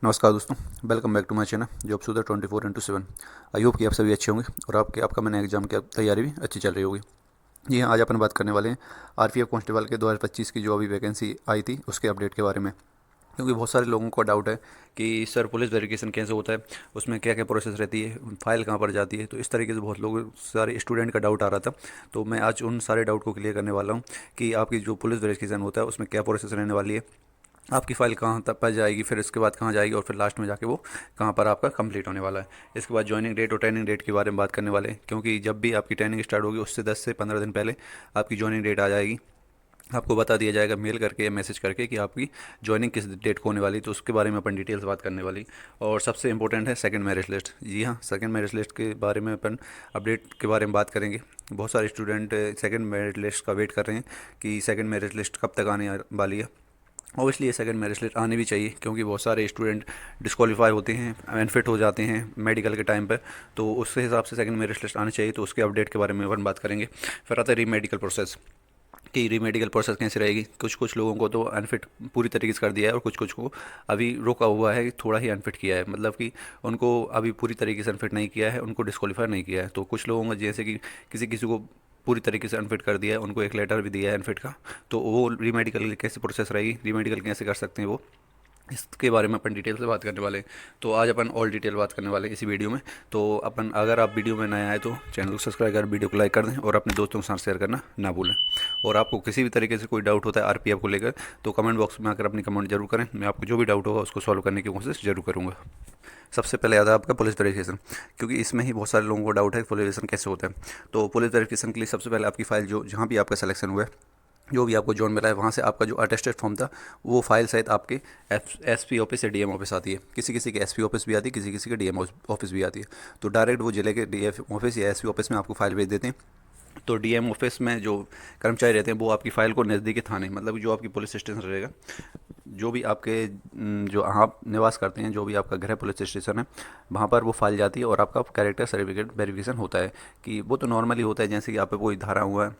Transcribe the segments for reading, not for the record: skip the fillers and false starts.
नमस्कार दोस्तों, welcome back to my channel job Sudha 24/7। I hope कि आप सभी अच्छे होंगे और आपके अपकमिंग एग्जाम की तैयारी भी अच्छी चल रही होगी। जी हाँ, आज अपन बात करने वाले हैं आरपीएफ कांस्टेबल के 2025 की जो अभी वैकेंसी आई थी उसके अपडेट के बारे में। क्योंकि बहुत सारे लोगों को डाउट है कि सर पुलिस वेरिफिकेशन कैसे होता है, उसमें क्या क्या प्रोसेस रहती है, फाइल कहाँ पर जाती है। तो इस तरीके से बहुत लोग सारे स्टूडेंट का डाउट आ रहा था। तो मैं आज उन सारे डाउट को क्लियर करने वाला हूँ कि आपकी जो पुलिस वेरिफिकेशन होता है उसमें क्या प्रोसेस रहने वाली है, आपकी फ़ाइल कहाँ तक पर जाएगी, फिर इसके बाद कहाँ जाएगी और फिर लास्ट में जाके वो कहाँ पर आपका कंप्लीट होने वाला है। इसके बाद ज्वाइनिंग डेट और ट्रेनिंग डेट के बारे में बात करने वाले हैं, क्योंकि जब भी आपकी ट्रेनिंग स्टार्ट होगी उससे 10 से 15 दिन पहले आपकी ज्वाइनिंग डेट आ जाएगी। आपको बता दिया जाएगा मेल करके या मैसेज करके कि आपकी ज्वाइनिंग किस डेट को होने वाली, तो उसके बारे में अपन डिटेल्स बात करने वाली। और सबसे इंपॉर्टेंट है सेकंड मैरिज लिस्ट। जी हाँ, सेकंड मैरिज लिस्ट के बारे में अपन अपडेट के बारे में बात करेंगे। बहुत सारे स्टूडेंट सेकंड मैरिज लिस्ट का वेट कर रहे हैं कि सेकंड मैरिज लिस्ट कब तक आने वाली है। ऑब्वियसली ये सेकंड मेरिट लिस्ट आनी भी चाहिए, क्योंकि बहुत सारे स्टूडेंट डिस्क्वालीफाई होते हैं, अनफिट हो जाते हैं मेडिकल के टाइम पर। तो उसके हिसाब से सेकंड मेरिट लिस्ट आनी चाहिए। तो उसके अपडेट के बारे में अपन बात करेंगे। फिर आता है रीमेडिकल प्रोसेस कि रीमेडिकल प्रोसेस कैसे रहेगी। कुछ कुछ लोगों को तो अनफिट पूरी तरीके से कर दिया है और कुछ कुछ को अभी रोका हुआ है, थोड़ा ही अनफिट किया है, मतलब कि उनको अभी पूरी तरीके से अनफिट नहीं किया है, उनको डिस्क्वालीफाई नहीं किया है। तो कुछ लोगों को जैसे कि किसी किसी को पूरी तरीके से अनफिट कर दिया है, उनको एक लेटर भी दिया है अनफिट का। तो वो रीमेडिकल कैसे प्रोसेस रहेगी, रीमेडिकल कैसे कर सकते हैं वो, इसके बारे में अपन डिटेल से बात करने वाले हैं। तो आज अपन ऑल डिटेल बात करने वाले हैं इसी वीडियो में। तो अपन, अगर आप वीडियो में नए आए तो चैनल को सब्सक्राइब कर वीडियो को लाइक कर दें और अपने दोस्तों के साथ शेयर करना ना भूलें। और आपको किसी भी तरीके से कोई डाउट होता है आरपीएफ को लेकर तो कमेंट बॉक्स में आकर अपनी कमेंट जरूर करें। मैं आपको जो भी डाउट होगा उसको सॉल्व करने की कोशिश जरूर करूँगा। सबसे पहले आता है आपका पुलिस वेरिफिकेशन, क्योंकि इसमें ही बहुत सारे लोगों को डाउट है कि पुलिस वेरिफिकेशन कैसे होता है। तो पुलिस वेरिफिकेशन के लिए सबसे पहले आपकी फ़ाइल जो जहाँ भी आपका सिलेक्शन हुआ है, जो भी आपको जोन मिला है, वहाँ से आपका जो अटेस्टेड फॉर्म था वो फाइल सहित आपके एसपी ऑफिस या डीएम ऑफिस आती है। किसी किसी के एसपी ऑफिस भी आती है, किसी किसी के डीएम ऑफिस भी आती है। तो डायरेक्ट वो जिले के डीएफ ऑफिस या एसपी ऑफिस में आपको फाइल भेज देते हैं। तो डीएम ऑफिस में जो कर्मचारी रहते हैं वो आपकी फ़ाइल को नज़दीकी थाने, मतलब जो आपकी पुलिस स्टेशन रहेगा, जो भी आपके जो आप निवास करते हैं, जो भी आपका गृह पुलिस स्टेशन है, वहाँ पर वो फाइल जाती है और आपका कैरेक्टर सर्टिफिकेट वेरिफिकेशन होता है। कि वो तो नॉर्मली होता है, जैसे कि आप पे कोई धारा हुआ है,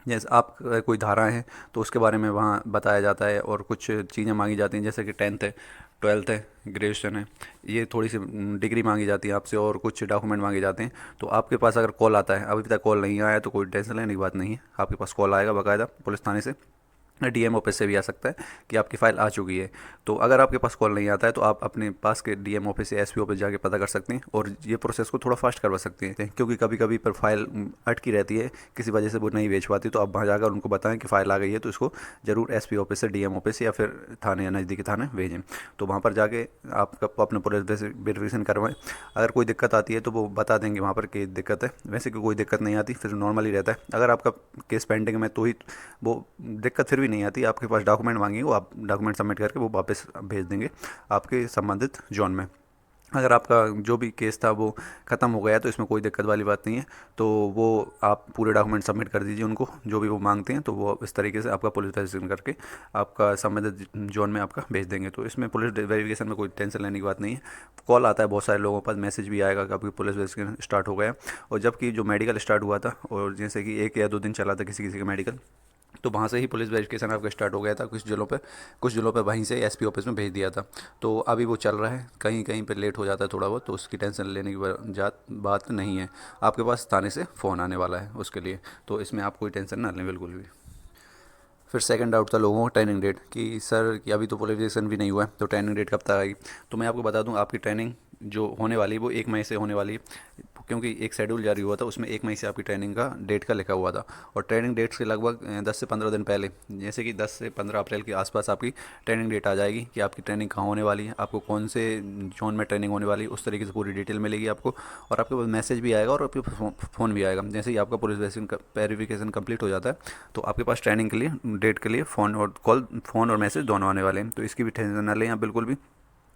जैसे आप कोई धाराएँ हैं तो उसके बारे में वहाँ बताया जाता है और कुछ चीज़ें मांगी जाती हैं, जैसे कि 10th है, 12th है, ग्रेजुएशन है, ये थोड़ी सी डिग्री मांगी जाती है आपसे और कुछ डॉक्यूमेंट मांगे जाते हैं। तो आपके पास अगर कॉल आता है, अभी तक कॉल नहीं आया तो कोई टेंशन लेने की बात नहीं है, आपके पास कॉल आएगा बाकायदा पुलिस थाने से, डीएम ऑफिस से भी आ सकता है कि आपकी फ़ाइल आ चुकी है। तो अगर आपके पास कॉल नहीं आता है तो आप अपने पास के डीएम ऑफिस या एसपी ऑफिस जाके पता कर सकते हैं और ये प्रोसेस को थोड़ा फास्ट करवा सकते हैं, क्योंकि कभी कभी पर फाइल अटकी रहती है, किसी वजह से वो नहीं भेज पाती। तो आप वहाँ जाकर उनको बताएं कि फ़ाइल आ गई है, तो इसको ज़रूर एसपी ऑफिस से डीएम ऑफिस या फिर थाने या नज़दीकी थाने भेजें। तो वहाँ पर जाके आप अपने पुलिस वेरिफिकेशन करवाएं। अगर कोई दिक्कत आती है तो वो बता देंगे वहाँ पर कि दिक्कत है, वैसे कि कोई दिक्कत नहीं आती, फिर नॉर्मली रहता है। अगर आपका केस पेंडिंग में तो ही वो दिक्कत फिर भी नहीं आती, आपके पास डॉक्यूमेंट मांगेंगे, वो आप डॉक्यूमेंट सबमिट करके वो वापस भेज देंगे आपके संबंधित जोन में। अगर आपका जो भी केस था वो ख़त्म हो गया तो इसमें कोई दिक्कत वाली बात नहीं है। तो वो आप पूरे डॉक्यूमेंट सबमिट कर दीजिए उनको, जो भी वो मांगते हैं, तो वो इस तरीके से आपका पुलिस वेरिफिकेशन करके आपका संबंधित जोन में आपका भेज देंगे। तो इसमें पुलिस वेरिफिकेशन में कोई टेंशन लेने की बात नहीं है। कॉल आता है बहुत सारे लोगों के पास, मैसेज भी आएगा कि आपकी पुलिस वेरिफिकेशन स्टार्ट हो गया। और जबकि जो मेडिकल स्टार्ट हुआ था, और जैसे कि 1 या 2 दिन चला था किसी किसी का मेडिकल, तो वहाँ से ही पुलिस वेरिफिकेशन आपका स्टार्ट हो गया था। कुछ जिलों पे वहीं से एसपी ऑफिस में भेज दिया था। तो अभी वो चल रहा है, कहीं कहीं पे लेट हो जाता है थोड़ा बहुत, तो उसकी टेंशन लेने की बात नहीं है। आपके पास थाने से फ़ोन आने वाला है उसके लिए, तो इसमें आप कोई टेंशन ना लें बिल्कुल भी। फिर सेकंड डाउट था लोगों को ट्रेनिंग डेट कि सर कि अभी तो क्वालिफिकेशन भी नहीं हुआ है तो ट्रेनिंग डेट कब तक आएगी। तो मैं आपको बता दूं, आपकी ट्रेनिंग जो होने वाली है वो 1 मई से होने वाली है, क्योंकि एक शेड्यूल जारी हुआ था उसमें 1 मई से आपकी ट्रेनिंग का डेट का लिखा हुआ था। और ट्रेनिंग डेट से लगभग 10 से 15 दिन पहले, जैसे कि 10 से 15 अप्रैल के आसपास आपकी ट्रेनिंग डेट आ जाएगी कि आपकी ट्रेनिंग कहाँ होने वाली है, आपको कौन से जोन में ट्रेनिंग होने वाली है, उस तरीके से पूरी डिटेल मिलेगी आपको। और आपके पास मैसेज भी आएगा और आपके फ़ोन भी आएगा। जैसे ही आपका पुलिस वेरिफिकेशन कंप्लीट हो जाता है तो आपके पास ट्रेनिंग के लिए डेट के लिए फ़ोन और मैसेज दोनों आने वाले हैं। तो इसकी भी टेंशन ना लें आप बिल्कुल भी।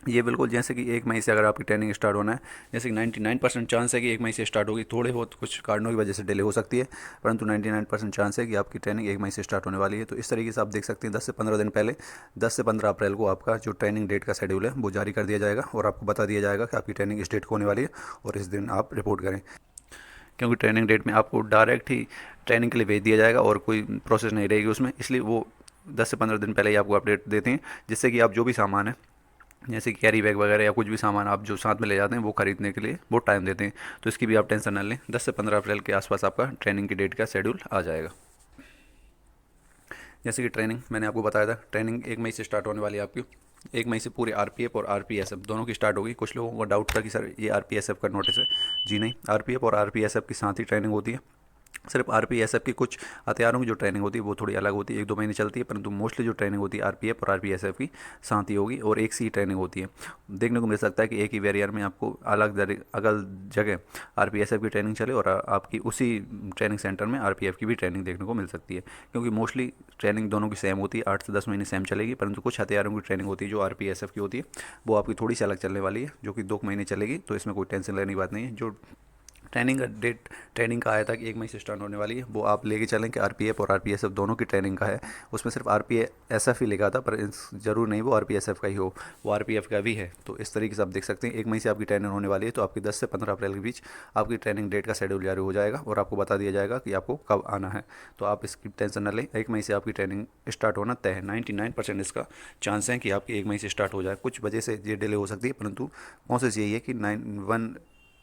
ये बिल्कुल जैसे कि 1 मई से अगर आपकी ट्रेनिंग स्टार्ट होना है, जैसे कि 99% चांस है कि 1 मई से स्टार्ट होगी, थोड़े बहुत कुछ कारणों की वजह से डिले हो सकती है, परंतु 99% चांस है कि आपकी ट्रेनिंग 1 मई से स्टार्ट होने वाली है। तो इस तरीके से आप देख सकते हैं 10 से 15 दिन पहले, 10 से 15 अप्रैल को आपका जो ट्रेनिंग डेट का शेड्यूल है वो जारी कर दिया जाएगा और आपको बता दिया जाएगा कि आपकी ट्रेनिंग इस डेट को होने वाली है और इस दिन आप रिपोर्ट करें। क्योंकि ट्रेनिंग डेट में आपको डायरेक्ट ही ट्रेनिंग के लिए भेज दिया जाएगा और कोई प्रोसेस नहीं रहेगी उसमें, इसलिए वो 10 से 15 दिन पहले ही आपको अपडेट देते हैं, जिससे कि आप जो भी सामान है जैसे कि कैरी बैग वगैरह या कुछ भी सामान आप जो साथ में ले जाते हैं वो खरीदने के लिए बहुत टाइम देते हैं। तो इसकी भी आप टेंशन ना लें, 10 से 15 अप्रैल के आसपास आपका ट्रेनिंग की डेट का शेड्यूल आ जाएगा। जैसे कि ट्रेनिंग मैंने आपको बताया था, ट्रेनिंग 1 मई से स्टार्ट होने वाली है आपकी। 1 मई से पूरे आरपीएफ और आरपीएसएफ दोनों की स्टार्ट होगी। कुछ लोगों को डाउट था कि सर ये आरपीएसएफ का नोटिस है। जी नहीं, आरपीएफ और आरपीएसएफ की साथ ही ट्रेनिंग होती है। सिर्फ आरपीएसएफ की कुछ हथियारों की जो ट्रेनिंग होती है वो थोड़ी अलग होती है, 1-2 महीने चलती है, परंतु मोस्टली जो ट्रेनिंग होती है आरपीएफ और आरपीएसएफ की साथ ही होगी और एक सी ही ट्रेनिंग होती है। देखने को मिल सकता है कि एक ही वेरियर में आपको अलग जगह आरपीएसएफ की ट्रेनिंग चले और आपकी उसी ट्रेनिंग सेंटर में आरपीएफ की भी ट्रेनिंग देखने को मिल सकती है, क्योंकि मोस्टली ट्रेनिंग दोनों की सेम होती है, 8 से 10 महीने सेम चलेगी, परंतु कुछ हथियारों की ट्रेनिंग होती है जो आरपीएसएफ की होती है वो आपकी थोड़ी सी अलग चलने वाली है, जो कि 2 महीने चलेगी। तो इसमें कोई टेंशन लेने की बात नहीं है। जो ट्रेनिंग का डेट ट्रेनिंग का आया था कि 1 मई से स्टार्ट होने वाली है, वो आप लेके चलें कि आरपीएफ और आरपीएसएफ दोनों की ट्रेनिंग का है। उसमें सिर्फ आरपीएसएफ ही लिखा था, पर ज़रूर नहीं वो आरपीएसएफ का ही हो, वो आरपीएफ का भी है। तो इस तरीके से आप देख सकते हैं 1 मई से आपकी ट्रेनिंग होने वाली है, तो आपकी 10 से 15 अप्रैल के बीच आपकी ट्रेनिंग डेट का शेड्यूल जारी हो जाएगा और आपको बता दिया जाएगा कि आपको कब आना है। तो आप इसकी टेंशन न लें, 1 मई से आपकी ट्रेनिंग स्टार्ट होना तय है। 99% इसका चांस है कि आपकी 1 मई से स्टार्ट हो जाए। कुछ वजह से ये डिले हो सकती है, परंतु कोशिश यही है कि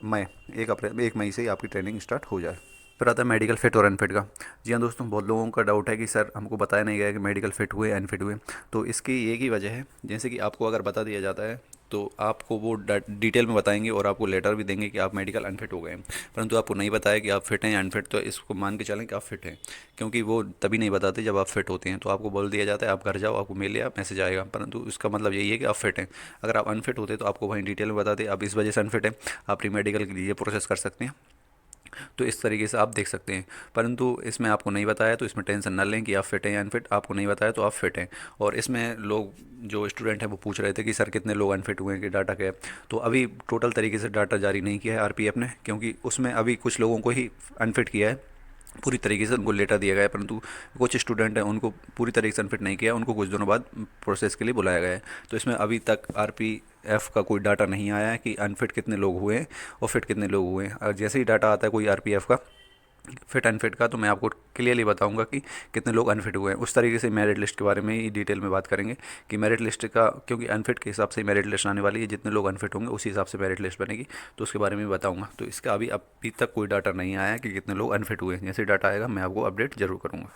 1 मई से ही आपकी ट्रेनिंग स्टार्ट हो जाए। फिर आता है मेडिकल फिट और अनफिट का। जी हाँ दोस्तों, बहुत लोगों का डाउट है कि सर हमको बताया नहीं गया कि मेडिकल फिट हुए अनफिट हुए। तो इसकी एक ही वजह है, जैसे कि आपको अगर बता दिया जाता है तो आपको वो डिटेल में बताएंगे और आपको लेटर भी देंगे कि आप मेडिकल अनफिट हो गए हैं, परंतु आपको नहीं बताया कि आप फिट हैं या अनफिट, तो इसको मान के चलें कि आप फिट हैं, क्योंकि वो तभी नहीं बताते जब आप फिट होते हैं। तो आपको बोल दिया जाता है आप घर जाओ, आपको मेल या मैसेज आएगा, परंतु इसका मतलब यही है कि आप फिट हैं। अगर आप अनफिट होते तो आपको वहीं डिटेल में बताते आप इस वजह से अनफिट हैं, आप री मेडिकल के लिए प्रोसेस कर सकते हैं। तो इस तरीके से आप देख सकते हैं, परंतु इसमें आपको नहीं बताया तो इसमें टेंशन ना लें कि आप फिट हैं या अनफिट। आपको नहीं बताया तो आप फिट हैं। और इसमें लोग जो स्टूडेंट हैं वो पूछ रहे थे कि सर कितने लोग अनफिट हुए हैं, कि डाटा क्या है। तो अभी टोटल तरीके से डाटा जारी नहीं किया है आरपीएफ ने, क्योंकि उसमें अभी कुछ लोगों को ही अनफिट किया है, पूरी तरीके से उनको लेटर दिया गया है, परंतु कुछ स्टूडेंट हैं उनको पूरी तरीके से अनफिट नहीं किया, उनको कुछ दिनों बाद प्रोसेस के लिए बुलाया गया है। तो इसमें अभी तक आरपीएफ का कोई डाटा नहीं आया है कि अनफिट कितने लोग हुए हैं और फिट कितने लोग हुए हैं। और जैसे ही डाटा आता है कोई आरपीएफ का फिट अनफिट का, तो मैं आपको क्लियरली बताऊंगा कि कितने लोग अनफिट हुए हैं। उस तरीके से मेरिट लिस्ट के बारे में ही डिटेल में बात करेंगे कि मेरिट लिस्ट का, क्योंकि अनफिट के हिसाब से मेरिट लिस्ट आने वाली है, जितने लोग अनफिट होंगे उसी हिसाब से मेरिट लिस्ट बनेगी, तो उसके बारे में बताऊंगा। तो इसका अभी तक कोई डाटा नहीं आया है कि कितने लोग अनफिट हुए हैं। जैसे डाटा आएगा मैं आपको अपडेट जरूर करूँगा।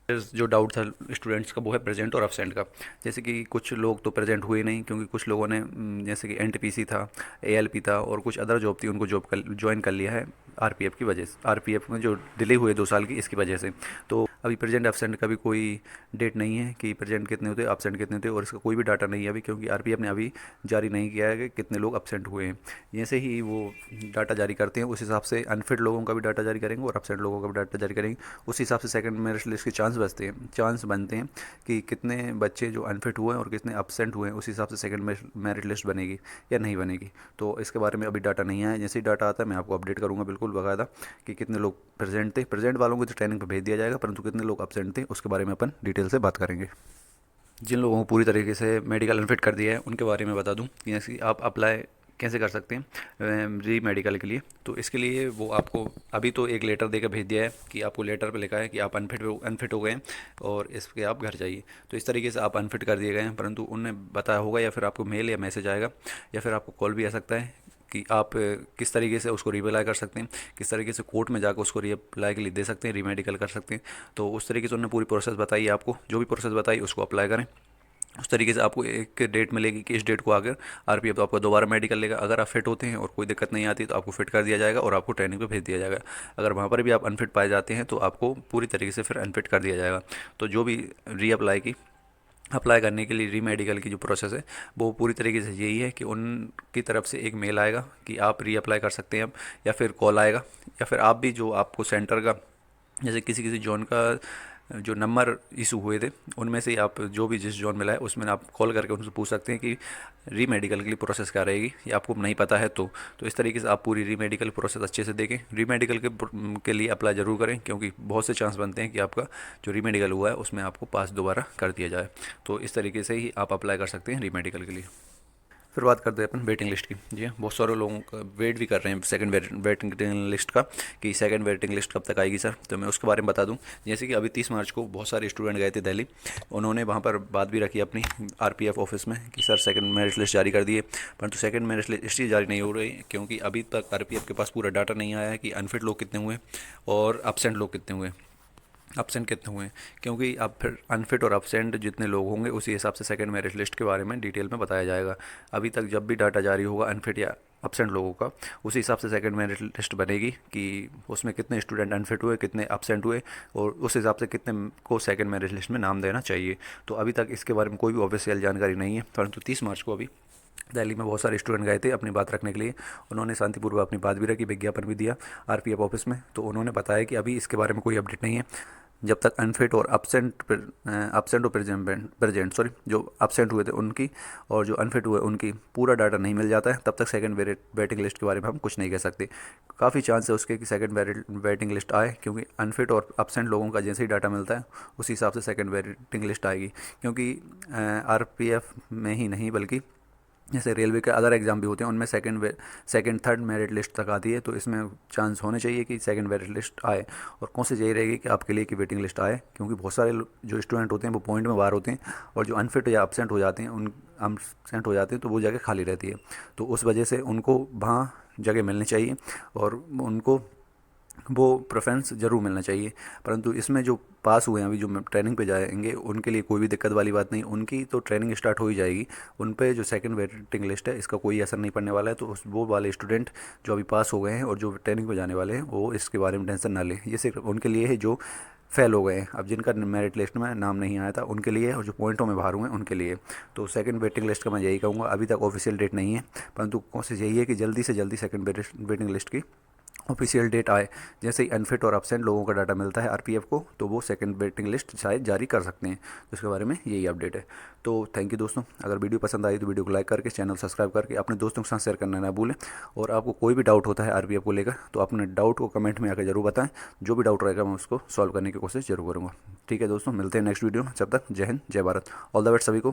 जो डाउट था स्टूडेंट्स का वो है प्रेजेंट और अब्सेंट का। जैसे कि कुछ लोग तो प्रेजेंट हुए नहीं, क्योंकि कुछ लोगों ने जैसे कि एनटीपीसी था, एएलपी था और कुछ अदर जॉब थी, उनको ज्वाइन कर लिया है आरपीएफ की वजह से, आरपीएफ में जो डिले हुए 2 साल की इसकी वजह से। तो अभी प्रेजेंट एब्सेंट का भी कोई डेट नहीं है कि प्रेजेंट कितने होते एब्सेंट कितने होते, और इसका कोई भी डाटा नहीं है अभी, क्योंकि आरपीएफ ने अभी जारी नहीं किया है कि कितने लोग एब्सेंट हुए हैं। जैसे ही वो डाटा जारी करते हैं उस हिसाब से अनफिट लोगों का भी डाटा जारी करेंगे और एब्सेंट लोगों का भी डाटा जारी करेंगे। उस हिसाब से सेकंड मेरिट लिस्ट के चांस बनते हैं कि कितने बच्चे जो अनफिट हुए हैं और कितने एब्सेंट हुए हैं, उस हिसाब से सेकंड मेरिट लिस्ट बनेगी या नहीं बनेगी। तो इसके बारे में अभी डाटा नहीं आया, जैसे ही डाटा आता है मैं आपको अपडेट करूँगा बिल्कुल बाकायदा कि कितने लोग प्रेजेंट थे। प्रेजेंट वालों को तो ट्रेनिंग पर भेज दिया जाएगा, परंतु कितने लोग एब्सेंट थे उसके बारे में अपन डिटेल से बात करेंगे। जिन लोगों को पूरी तरीके से मेडिकल अनफिट कर दिया है उनके बारे में बता दूं कि जैसे कि आप अप्लाई कैसे कर सकते हैं री मेडिकल के लिए। तो इसके लिए वो आपको अभी तो एक लेटर देकर भेज दिया है कि आपको लेटर पे लिखा है कि आप अनफिट हो गए हैं और इसके आप घर जाइए। तो इस तरीके से आप अनफिट कर दिए गए हैं, परंतु उनने बताया होगा या फिर आपको मेल या मैसेज आएगा या फिर आपको कॉल भी आ सकता है कि आप किस तरीके से उसको रीअप्लाई कर सकते हैं, किस तरीके से कोर्ट में जाकर उसको रीअप्लाई के लिए दे सकते हैं, रीमेडिकल कर सकते हैं। तो उस तरीके से उन्होंने पूरी प्रोसेस बताई है आपको, जो भी प्रोसेस बताई उसको अप्लाई करें। उस तरीके से आपको एक डेट मिलेगी कि इस डेट को आकर आरपीएफ आपको दोबारा मेडिकल लेगा। अगर आप फिट होते हैं और कोई दिक्कत नहीं आती तो आपको फिट कर दिया जाएगा और आपको ट्रेनिंग पे भेज दिया जाएगा। अगर वहाँ पर भी आप अनफिट पाए जाते हैं तो आपको पूरी तरीके से फिर अनफिट कर दिया जाएगा। तो जो भी अप्लाई करने के लिए री मेडिकल की जो प्रोसेस है वो पूरी तरीके से यही है कि उनकी तरफ से एक मेल आएगा कि आप री अप्लाई कर सकते हैं अब, या फिर कॉल आएगा, या फिर आप भी जो आपको सेंटर का जैसे किसी किसी जोन का जो नंबर इशू हुए थे उनमें से आप जो भी जिस जोन मिला है उसमें आप कॉल करके उनसे पूछ सकते हैं कि री मेडिकल के लिए प्रोसेस क्या रहेगी, या आपको नहीं पता है तो इस तरीके से आप पूरी री मेडिकल प्रोसेस अच्छे से देखें। री मेडिकल के लिए अप्लाई ज़रूर करें, क्योंकि बहुत से चांस बनते हैं कि आपका जो री मेडिकल हुआ है उसमें आपको पास दोबारा कर दिया जाए। तो इस तरीके से ही आप अप्लाई कर सकते हैं री मेडिकल के लिए। फिर बात करते हैं अपन वेटिंग लिस्ट की। जी हाँ, बहुत सारे लोगों का वेट भी कर रहे हैं सेकंड वेटिंग लिस्ट का कि सेकंड वेटिंग लिस्ट कब तक आएगी सर। तो मैं उसके बारे में बता दूं, जैसे कि अभी 30 मार्च को बहुत सारे स्टूडेंट गए थे दिल्ली, उन्होंने वहाँ पर बात भी रखी अपनी आरपीएफ ऑफिस में कि सर सेकंड मेरिट लिस्ट जारी कर दिए, परंतु सेकंड मेरिट लिस्ट इसलिए जारी नहीं हो रही क्योंकि अभी तक आरपीएफ के पास पूरा डाटा नहीं आया है कि अनफिट लोग कितने हुए और absent लोग कितने हुए, एब्सेंट कितने हुए। क्योंकि अब फिर अनफिट और एब्सेंट जितने लोग होंगे उसी हिसाब से सेकंड मेरिट लिस्ट के बारे में डिटेल में बताया जाएगा। अभी तक जब भी डाटा जारी होगा अनफिट या एब्सेंट लोगों का, उसी हिसाब से सेकंड मेरिट लिस्ट बनेगी कि उसमें कितने स्टूडेंट अनफिट हुए, कितने एब्सेंट हुए, और उस हिसाब से कितने को सेकंड मेरिट लिस्ट में नाम देना चाहिए। तो अभी तक इसके बारे में कोई भी ऑफिशियल जानकारी नहीं है, परंतु 30 मार्च को अभी दिल्ली में बहुत सारे स्टूडेंट गए थे अपनी बात रखने के लिए। उन्होंने शांतिपूर्वक अपनी बात भी रखी, विज्ञापन भी दिया आरपीएफ ऑफिस में। तो उन्होंने बताया कि अभी इसके बारे में कोई अपडेट नहीं है जब तक अनफिट और अपसेंट और प्रेजेंट सॉरी जो अपसेंट हुए थे उनकी और जो अनफिट हुए उनकी पूरा डाटा नहीं मिल जाता है, तब तक सेकंड वेटिंग लिस्ट के बारे में हम कुछ नहीं कह सकते। काफ़ी चांस है उसके कि सेकंड वेटिंग लिस्ट आए, क्योंकि अनफिट और अपसेंट लोगों का जैसे ही डाटा मिलता है उसी हिसाब से सेकंड वेटिंग लिस्ट आएगी। क्योंकि आरपीएफ में ही नहीं बल्कि जैसे रेलवे के अदर एग्ज़ाम भी होते हैं उनमें सेकंड थर्ड मेरिट लिस्ट तक आती है, तो इसमें चांस होने चाहिए कि सेकंड मेरिट लिस्ट आए। और कोशिश यही रहेगी कि आपके लिए कि वेटिंग लिस्ट आए, क्योंकि बहुत सारे जो स्टूडेंट होते हैं वो पॉइंट में बाहर होते हैं और जो अनफिट या अपसेंट हो जाते हैं तो वो जगह खाली रहती है। तो उस वजह से उनको वहाँ जगह मिलनी चाहिए और उनको वो प्रेफरेंस ज़रूर मिलना चाहिए। परंतु इसमें जो पास हुए हैं अभी जो ट्रेनिंग पे जाएंगे उनके लिए कोई भी दिक्कत वाली बात नहीं, उनकी तो ट्रेनिंग स्टार्ट हो ही जाएगी। उन पे जो सेकंड वेटिंग लिस्ट है इसका कोई असर नहीं पड़ने वाला है। तो वो वाले स्टूडेंट जो अभी पास हो गए हैं और जो ट्रेनिंग पे जाने वाले हैं वो इसके बारे में टेंशन ना लें। ये सिर्फ उनके लिए है जो फेल हो गए हैं, अब जिनका मेरिट लिस्ट में नाम नहीं आया था उनके लिए, और जो पॉइंटों में बाहर हुए हैं उनके लिए। तो सेकंड वेटिंग लिस्ट का मैं यही कहूँगा, अभी तक ऑफिशियल डेट नहीं है, परंतु कोशिश यही है कि जल्दी से जल्दी सेकंड वेटिंग लिस्ट की ऑफिशियल डेट आए। जैसे ही अनफिट और एब्सेंट लोगों का डाटा मिलता है आरपीएफ को तो वो सेकंड वेटिंग लिस्ट शायद जारी कर सकते हैं। तो इसके बारे में यही अपडेट है। तो थैंक यू दोस्तों, अगर वीडियो पसंद आई तो वीडियो को लाइक करके चैनल सब्सक्राइब करके अपने दोस्तों के साथ शेयर करना ना भूलें। और आपको कोई भी डाउट होता है आरपीएफ को लेकर तो अपने डाउट को कमेंट में आकर जरूर बताएं, जो भी डाउट रहेगा मैं उसको सॉल्व करने की कोशिश जरूर करूँगा। ठीक है दोस्तों, मिलते हैं नेक्स्ट वीडियो में, जब तक जय हिंद जय भारत, ऑल द बेस्ट सभी को।